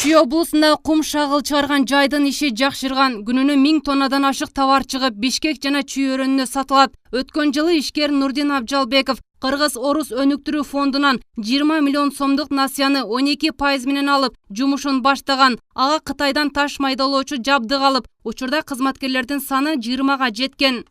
Чүй облусунда кум шагыл чыгарган жайдын иши жакшырган. Күнүнө 1000 тоннадан ашык товар чыгып, Бишкек жана Чүй өрөөнүнө сатылат. Өткөн жылы ишкер Нурдин Абжалбеков Кыргыз-Орус өнүктүрүү фондунан 20 миллион сомдук насыяны 12% менен алып, жумушун баштаган. Ага Кытайдан таш майдалоочу жабдык алып, учурда кызматкерлердин саны 20га жеткен.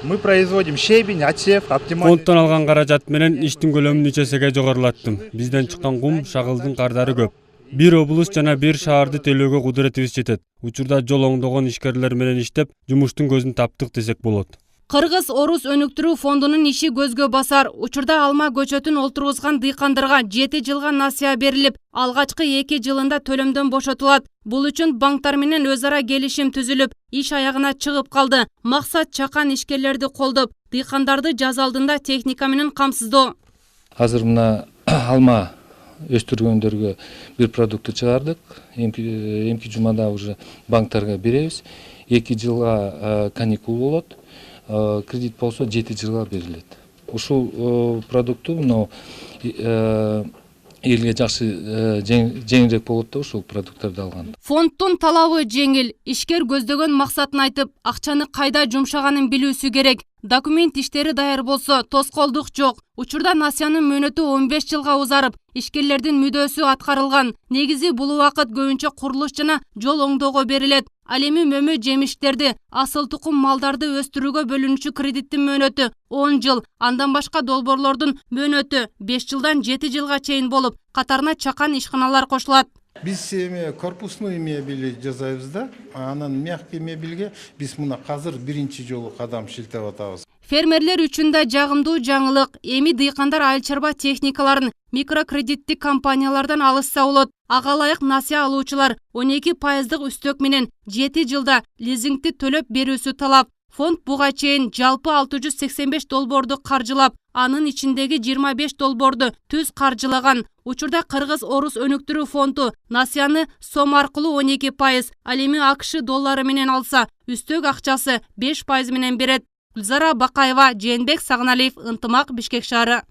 Мы производим щебень, отсев, оптимальный. Фондтон алган каражат менен иштин көлөмүн 3 эсеге жогорулаттым. Бизден чыккан кум, шагылдын кардары көп. Бир облус жана бир шаарды тейлөөгө кудуретибиз жетет. Учурда жол оңдогон ишкерлер менен иштеп, жумуштун көзүн таптык десек болот. Кыргыз-Орус өнүктүрүү фондунун иши көзгө басар. Учурда алма көчөтүн олтургузган дыйкандарга 7 жылга насыя берилип, алгачкы 2 жылында төлөмдөн бошотулат. Бул үчүн банктар менен өз ара келишим түзүлүп, иш аягына чыгып калды. Максат чакан ишкерлерди колдоп, дыйкандарды жаз алдында техника менен камсыздоо. Азыр мына алма өстүргөндөргө бир продукты чыгардык. Эмки жумада уже банктарга беребиз. 2 жылга каникул болот. Кредит болсо 7 жылга берилет. Ушул продуктту мына элге жакшы жеңилирээк болот да ушул продукттарды алганда. Фонддун талабы жеңил. Ишкер көздөгөн максатын айтып, акчаны кайда жумшаганын билүүсү керек. Документ иштери даяр болсо, тоскоолдук жок. Учурда насыянын мөөнөтү 15 жылга узарып, ишкерлердин мүдөөсү аткарылган. Негизи бул убакыт көбүнчө курулуш жана жол оңдоого берилет. Ал эми мөмө жемиштерди, асыл тукум малдарды өстүрүүгө бөлүнүүчү кредиттин мөөнөтү 10 жыл, андан башка долбоорлордун мөөнөтү 5 жылдан 7 жылга чейин болуп, катарына чакан ишканалар кошулат. Биз корпусный мебель жасайбыз да, анан мягкий мебелге биз мына азыр биринчи жолу кадам шилтеп атабыз. Фермерлер үчүн да жагымдуу жаңылык. Эми дыйкандар айыл чарба техникаларын микрокредиттик компаниялардан алышса болот. Ага ылайык насыя алуучулар 12% үстөк менен 7 жылда лизингти төлөп берүүсү талап. Фонд буга чейин жалпы 685 долбоорду каржылап, анын ичиндеги 25 долбоорду түз каржылаган. Учурда Кыргыз-Орус өнүктүрүү фонду насыяны сом аркылуу 12%, ал эми АКШ доллары менен алса, үстөк акчасы 5% менен берет. Гүлзара Бакаева, Жээнбек Сагыналиев, Ынтымак, Бишкек шаары.